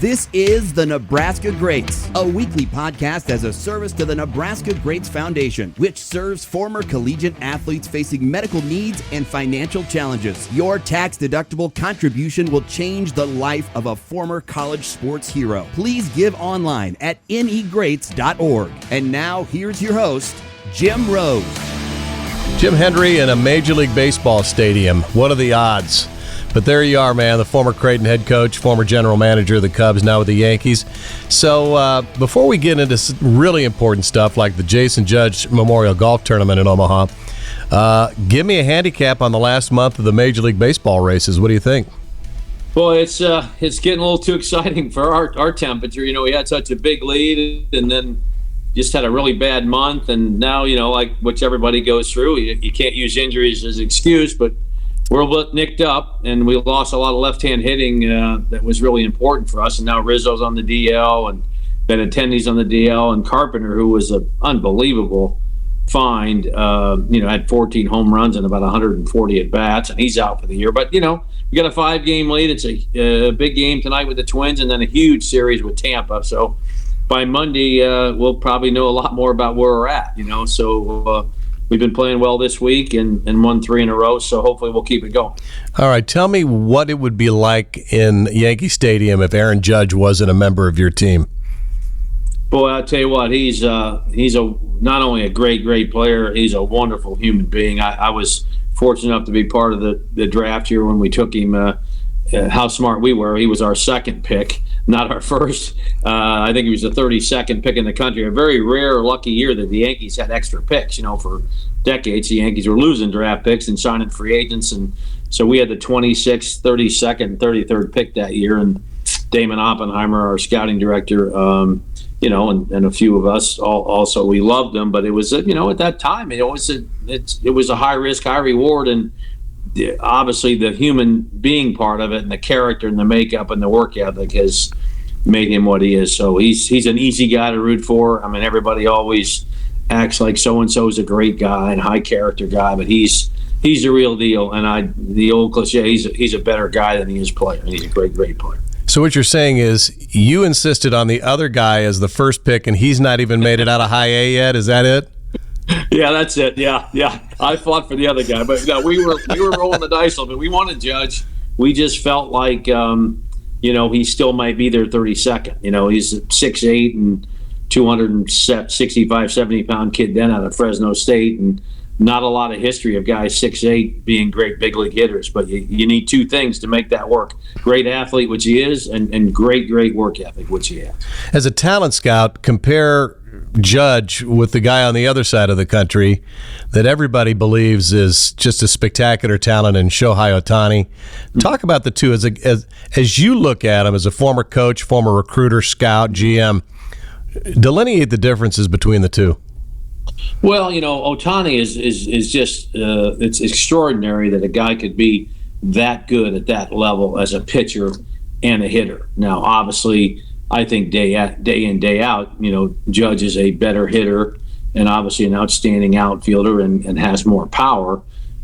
This is the Nebraska Greats, a weekly podcast as a service to the Nebraska Greats Foundation, which serves former collegiate athletes facing medical needs and financial challenges. Your tax-deductible contribution will change the life of a former college sports hero. Please give online at negreats.org. And now, here's your host, Jim Rose. Jim Hendry in a Major League Baseball stadium. What are the odds? But there you are, man, the former Creighton head coach, former general manager of the Cubs, now with the Yankees. So before we get into some really important stuff like the Jason Judge Memorial Golf Tournament in Omaha, give me a handicap on the last month of the Major League Baseball races. What do you think? Well, it's getting a little too exciting for our temperature. You know, we had such a big lead and then just had a really bad month. And now, you know, like which everybody goes through, you can't use injuries as an excuse, but we're a bit nicked up, and we lost a lot of left-hand hitting that was really important for us. And now Rizzo's on the DL, and Benintendi's on the DL, and Carpenter, who was an unbelievable find, had 14 home runs and about 140 at-bats, and he's out for the year. But, you know, we got a 5-game lead. It's a big game tonight with the Twins and then a huge series with Tampa. So by Monday, we'll probably know a lot more about where we're at, you know. So we've been playing well this week and won 3 in a row, so hopefully we'll keep it going. All right, tell me what it would be like in Yankee Stadium if Aaron Judge wasn't a member of your team. Boy, I'll tell you what, he's not only a great player, he's a wonderful human being. I was fortunate enough to be part of the draft here when we took him. How smart we were. He was our second pick, not our first. I think he was the 32nd pick in the country. A very rare, lucky year that the Yankees had extra picks. You know, for decades, the Yankees were losing draft picks and signing free agents. And so we had the 26th, 32nd, 33rd pick that year. And Damon Oppenheimer, our scouting director, and a few of us also, we loved him. But it was, at that time, it was a high risk, high reward. And obviously the human being part of it and the character and the makeup and the work ethic has made him what he is. So he's an easy guy to root for. I mean, everybody always acts like so-and-so is a great guy and high character guy, but he's the real deal. And the old cliche, he's a better guy than he is player. And he's a great player. So what you're saying is you insisted on the other guy as the first pick and he's not even made it out of high A yet. Is that it? Yeah, that's it. Yeah. I fought for the other guy, but we were rolling the dice a little bit. We wanted Judge. We just felt like, he still might be their 32nd. You know, he's a 6'8" and 265, 70-pound kid then out of Fresno State, and not a lot of history of guys 6'8" being great big league hitters. But you need two things to make that work: great athlete, which he is, and great work ethic, which he has. As a talent scout, compare Judge with the guy on the other side of the country that everybody believes is just a spectacular talent in Shohei Ohtani. Talk about the two as you look at him as a former coach, former recruiter, scout, GM. Delineate the differences between the two. Well, Ohtani is just it's extraordinary that a guy could be that good at that level as a pitcher and a hitter. Now, obviously, I think day in, day out, Judge is a better hitter and obviously an outstanding outfielder and has more power.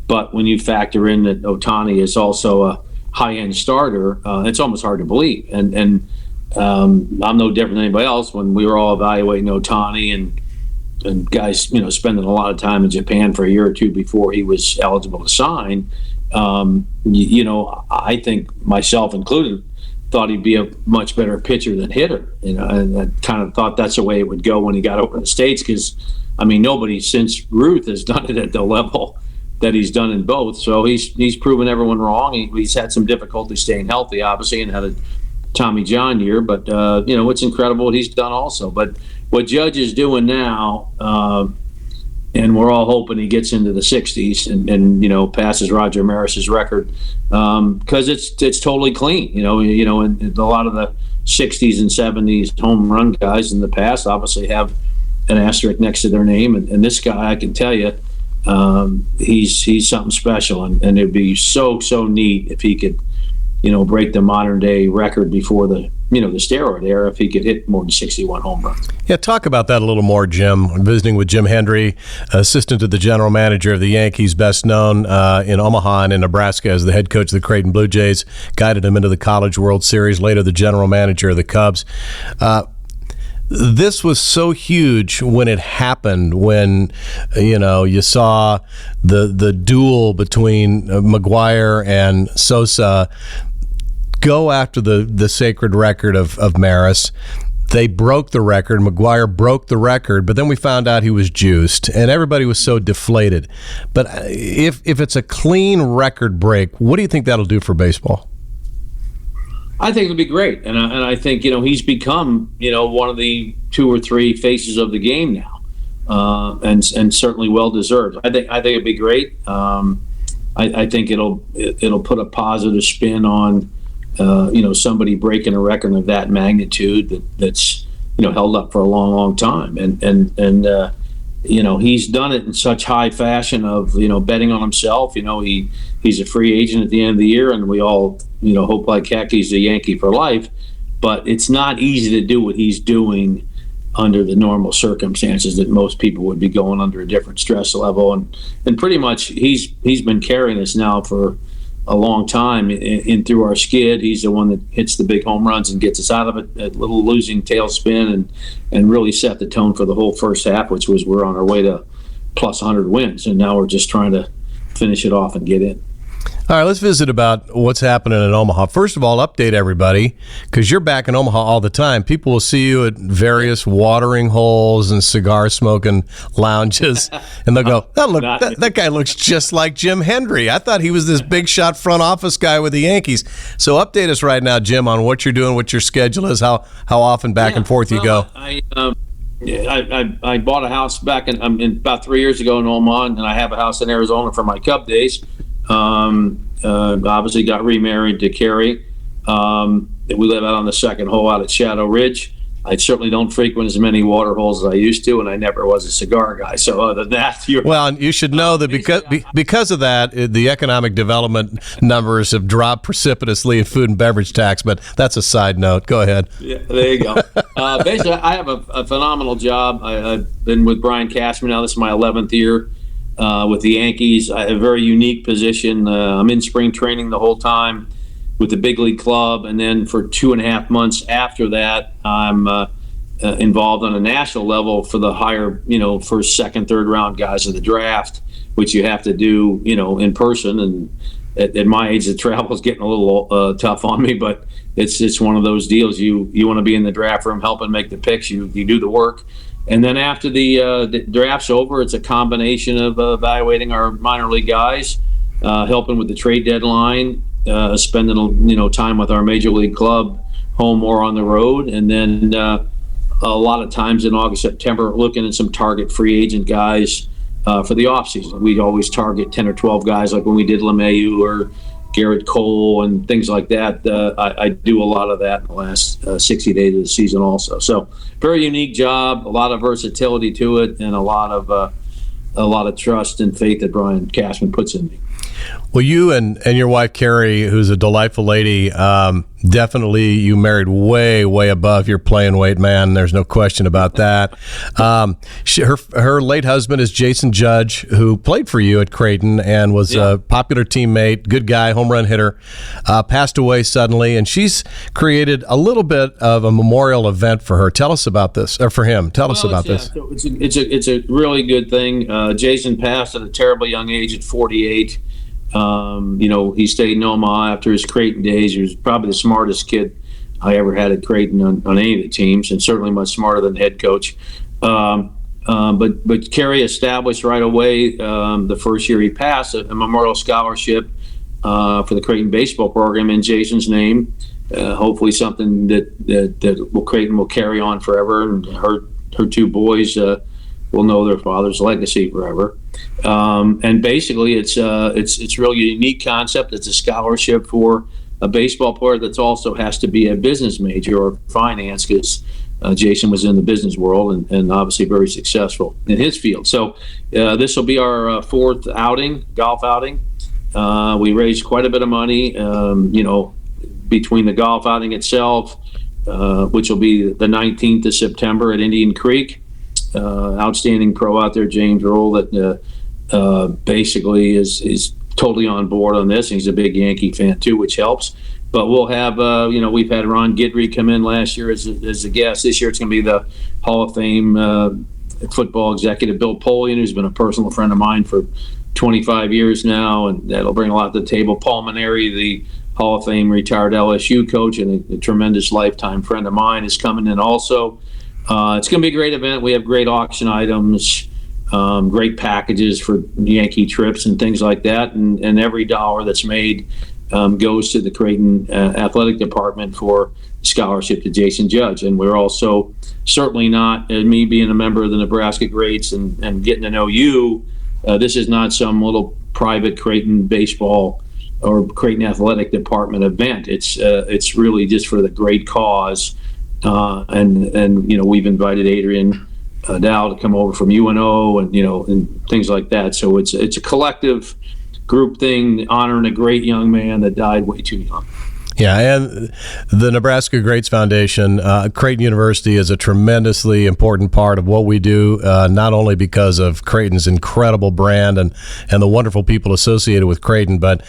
But when you factor in that Ohtani is also a high-end starter, it's almost hard to believe. And I'm no different than anybody else. When we were all evaluating Ohtani and guys, spending a lot of time in Japan for a year or two before he was eligible to sign, I think myself included, thought he'd be a much better pitcher than hitter, and I kind of thought that's the way it would go when he got over to the States, because, nobody since Ruth has done it at the level that he's done in both. So he's proven everyone wrong. He's had some difficulty staying healthy, obviously, and had a Tommy John year, but, it's incredible what he's done also. But what Judge is doing now, and we're all hoping he gets into the 60s and passes Roger Maris's record, because it's totally clean. And a lot of the 60s and 70s home run guys in the past obviously have an asterisk next to their name, and this guy, I can tell you, he's something special, and it'd be so neat if he could break the modern day record before the steroid era if he could hit more than 61 home runs. Yeah, talk about that a little more, Jim. I'm visiting with Jim Hendry, assistant to the general manager of the Yankees, best known in Omaha and in Nebraska as the head coach of the Creighton Blue Jays, guided him into the College World Series, later the general manager of the Cubs. This was so huge when it happened, when you saw the duel between McGwire and Sosa go after the sacred record of Maris. They broke the record. McGwire broke the record, but then we found out he was juiced, and everybody was so deflated. But if it's a clean record break, what do you think that'll do for baseball? I think it'll be great, and I think he's become one of the 2 or 3 faces of the game now, and certainly well deserved. I think it'll be great. I think it'll put a positive spin on somebody breaking a record of that magnitude that's held up for a long time, and he's done it in such high fashion of betting on himself. He's a free agent at the end of the year, and we all hope like heck he's a Yankee for life. But it's not easy to do what he's doing under the normal circumstances that most people would be going under a different stress level, and pretty much he's been carrying us now for a long time in through our skid. He's the one that hits the big home runs and gets us out of it, a little losing tailspin, and really set the tone for the whole first half, which was we're on our way to plus 100 wins, and now we're just trying to finish it off and get in. All right, let's visit about what's happening in Omaha. First of all, update everybody, because you're back in Omaha all the time. People will see you at various watering holes and cigar-smoking lounges, and they'll go, that guy looks just like Jim Hendry. I thought he was this big-shot front office guy with the Yankees. So update us right now, Jim, on what you're doing, what your schedule is, how often back and forth you go. I bought a house back in about 3 years ago in Omaha, and I have a house in Arizona for my Cub days. Obviously got remarried to Carrie. We live out on the second hole out at Shadow Ridge. I certainly don't frequent as many water holes as I used to, and I never was a cigar guy. So other than that, you should know that because of that, the economic development numbers have dropped precipitously in food and beverage tax. But that's a side note. Go ahead. Yeah, there you go. Basically, I have a phenomenal job. I've been with Brian Cashman now. This is my 11th year. With the Yankees. I have a very unique position. I'm in spring training the whole time with the big league club, and then for 2.5 months after that, I'm involved on a national level for the higher, first, second, third round guys of the draft, which you have to do, in person. And at my age, the travel is getting a little tough on me, but it's one of those deals. You want to be in the draft room helping make the picks. You do the work. And then after the draft's over, it's a combination of evaluating our minor league guys, helping with the trade deadline, spending time with our major league club, home or on the road, and then a lot of times in August, September, looking at some target free agent guys for the offseason. We'd always target 10 or 12 guys, like when we did LeMahieu or Garrett Cole and things like that. I do a lot of that in the last 60 days of the season also. So very unique job, a lot of versatility to it, and a lot of trust and faith that Brian Cashman puts in me. Well, you and your wife, Carrie, who's a delightful lady, definitely you married way above your playing weight, man. There's no question about that. Her late husband is Jason Judge, who played for you at Creighton and was a popular teammate, good guy, home run hitter, passed away suddenly, and she's created a little bit of a memorial event for her. Tell us about this, or for him. Tell us about this. It's a really good thing. Jason passed at a terribly young age at 48. He stayed in Omaha after his Creighton days. He was probably the smartest kid I ever had at Creighton on any of the teams, and certainly much smarter than the head coach. But Kerry established right away the first year he passed a memorial scholarship for the Creighton baseball program in Jason's name. Hopefully something that Creighton will carry on forever, and her 2 boys will know their father's legacy forever. And basically, it's really a unique concept. It's a scholarship for a baseball player that also has to be a business major or finance, because Jason was in the business world and obviously very successful in his field. So this will be our 4th outing, golf outing. We raised quite a bit of money. between the golf outing itself, which will be the 19th of September at Indian Creek. Outstanding pro out there, James Roll, that basically is totally on board on this. He's a big Yankee fan too, which helps. But we'll have, we've had Ron Guidry come in last year as a guest. This year it's going to be the Hall of Fame football executive Bill Polian, who's been a personal friend of mine for 25 years now, and that'll bring a lot to the table. Paul Maneri, the Hall of Fame retired LSU coach and a tremendous lifetime friend of mine, is coming in also. It's going to be a great event. We have great auction items, great packages for Yankee trips and things like that, and every dollar that's made goes to the Creighton Athletic Department for scholarship to Jason Judge. And we're also certainly not, me being a member of the Nebraska Greats and getting to know you, this is not some little private Creighton baseball or Creighton Athletic Department event. It's really just for the great cause. And we've invited Adrian Dow to come over from UNO and things like that. So it's a collective group thing honoring a great young man that died way too young. Yeah, and the Nebraska Greats Foundation, Creighton University is a tremendously important part of what we do, not only because of Creighton's incredible brand and the wonderful people associated with Creighton, but,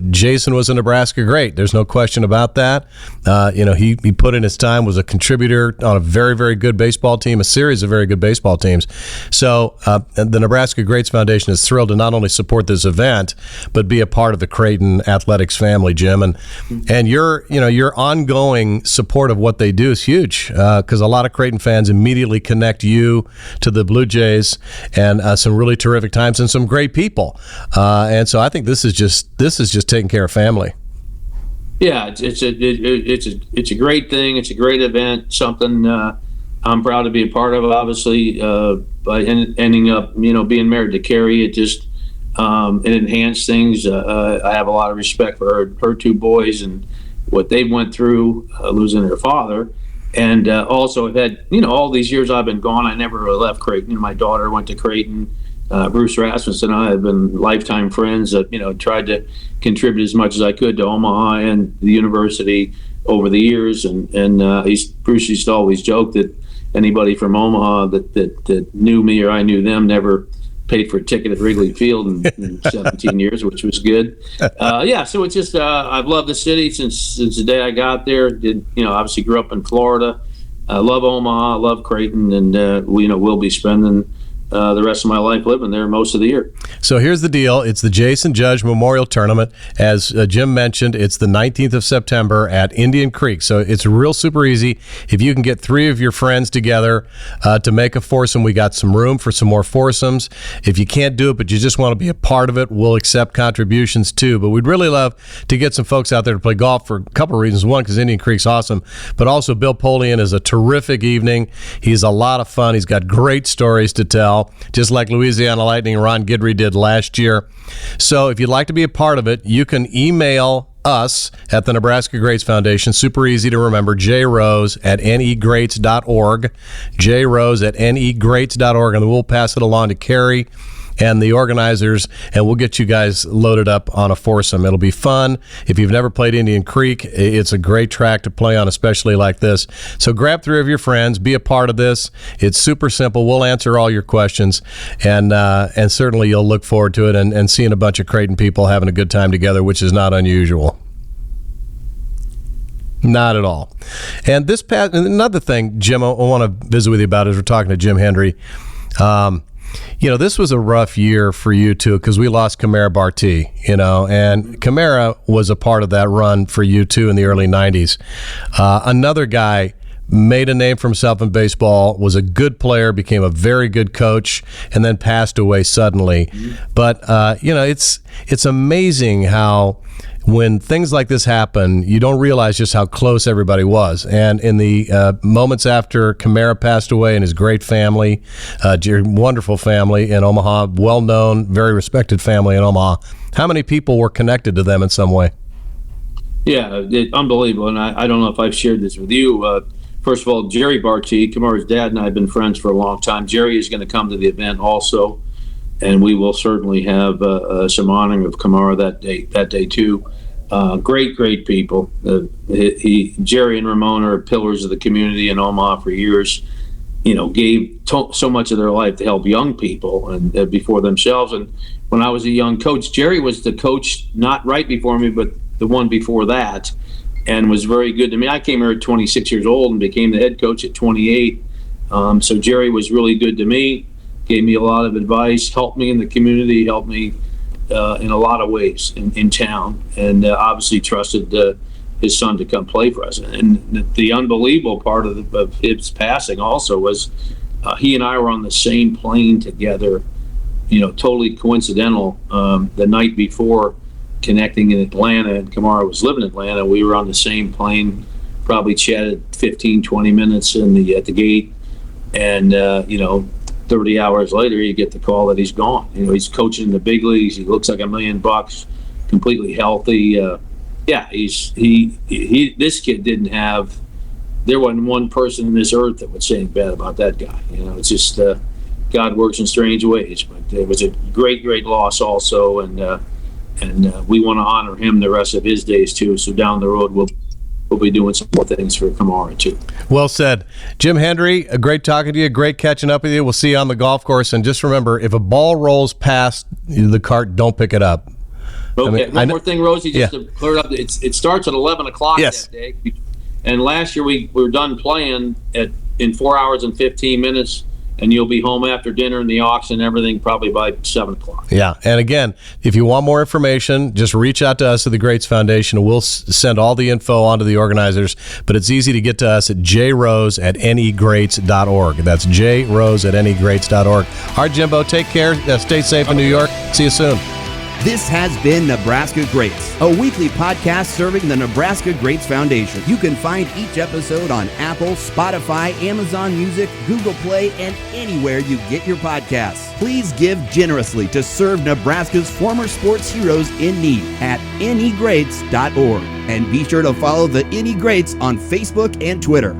Jason was a Nebraska Great. There's no question about that. He put in his time, was a contributor on a very, very good baseball team, a series of very good baseball teams. So the Nebraska Greats Foundation is thrilled to not only support this event, but be a part of the Creighton athletics family, Jim. And your ongoing support of what they do is huge, because a lot of Creighton fans immediately connect you to the Blue Jays and some really terrific times and some great people. And so I think this is just taking care of family. Yeah, it's a great thing. It's a great event. Something I'm proud to be a part of. Obviously, by ending up being married to Carrie, it just it enhanced things. I have a lot of respect for her two boys and what they went through losing their father. And also, I've had, all these years I've been gone, I never really left Creighton. My daughter went to Creighton. Bruce Rasmussen and I have been lifetime friends that, tried to contribute as much as I could to Omaha and the university over the years. And Bruce used to always joke that anybody from Omaha that knew me or I knew them never paid for a ticket at Wrigley Field in 17 years, which was good. So it's just I've loved the city since the day I got there. Obviously grew up in Florida. I love Omaha, I love Creighton, and we'll be spending the rest of my life living there most of the year. So here's the deal. It's the Jason Judge Memorial Tournament. As Jim mentioned, it's the 19th of September at Indian Creek. So it's real super easy. If you can get 3 of your friends together to make a foursome, we got some room for some more foursomes. If you can't do it, but you just want to be a part of it, we'll accept contributions too. But we'd really love to get some folks out there to play golf for a couple of reasons. One, because Indian Creek's awesome, but also Bill Polian is a terrific evening. He's a lot of fun. He's got great stories to tell, just like Louisiana Lightning and Ron Guidry did last year. So if you'd like to be a part of it, you can email us at the Nebraska Greats Foundation. Super easy to remember, jrose@negreats.org, jrose@negreats.org, and we'll pass it along to Carrie and the organizers, and we'll get you guys loaded up on a foursome. It'll be fun. If you've never played Indian Creek, it's a great track to play on, especially like this. So grab 3 of your friends, be a part of this. It's super simple. We'll answer all your questions, and certainly you'll look forward to it and seeing a bunch of Creighton people having a good time together, which is not unusual. Not at all. And another thing, Jim, I want to visit with you about is we're talking to Jim Hendry. This was a rough year for you too, because we lost Kamara Barti, and Kamara was a part of that run for you too in the early 90s. Another guy made a name for himself in baseball, was a good player, became a very good coach, and then passed away suddenly. But, it's amazing how when things like this happen, you don't realize just how close everybody was. And in the moments after Kamara passed away and his great family, wonderful family in Omaha, well-known, very respected family in Omaha, how many people were connected to them in some way? Yeah, unbelievable. And I don't know if I've shared this with you. First of all, Jerry Barti, Kamara's dad, and I have been friends for a long time. Jerry is going to come to the event also, and we will certainly have some honoring of Kamara that day too. Great people. Jerry and Ramon are pillars of the community in Omaha for years. Gave so much of their life to help young people and before themselves. And when I was a young coach, Jerry was the coach not right before me, but the one before that, and was very good to me. I came here at 26 years old and became the head coach at 28. So Jerry was really good to me, gave me a lot of advice, helped me in the community, helped me in a lot of ways in town, and obviously trusted his son to come play for us. And the unbelievable part of his passing also was he and I were on the same plane together, totally coincidental. The night before, connecting in Atlanta, and Kamara was living in Atlanta, we were on the same plane, probably chatted 15, 20 minutes at the gate, and 30 hours later, you get the call that he's gone. He's coaching in the big leagues. He looks like $1 million, completely healthy. This kid didn't have. There wasn't one person on this earth that would say anything bad about that guy. It's just God works in strange ways. But it was a great loss also, and we want to honor him the rest of his days too. So down the road, we'll be doing some more things for Kamara too. Well said. Jim Hendry, great talking to you, great catching up with you. We'll see you on the golf course. And just remember, if a ball rolls past the cart, don't pick it up. Okay, one more thing, Rosie, just to clear it up. It starts at 11 o'clock that day. And last year we were done playing in 4 hours and 15 minutes, and you'll be home after dinner and the auction and everything probably by 7 o'clock. Yeah, and again, if you want more information, just reach out to us at the Greats Foundation, and we'll send all the info on to the organizers. But it's easy to get to us at jrose@negreats.org. That's jrose@negreats.org. All right, Jimbo, take care. Stay safe in New York. See you soon. This has been Nebraska Greats, a weekly podcast serving the Nebraska Greats Foundation. You can find each episode on Apple, Spotify, Amazon Music, Google Play, and anywhere you get your podcasts. Please give generously to serve Nebraska's former sports heroes in need at negreats.org. And be sure to follow the Any Greats on Facebook and Twitter.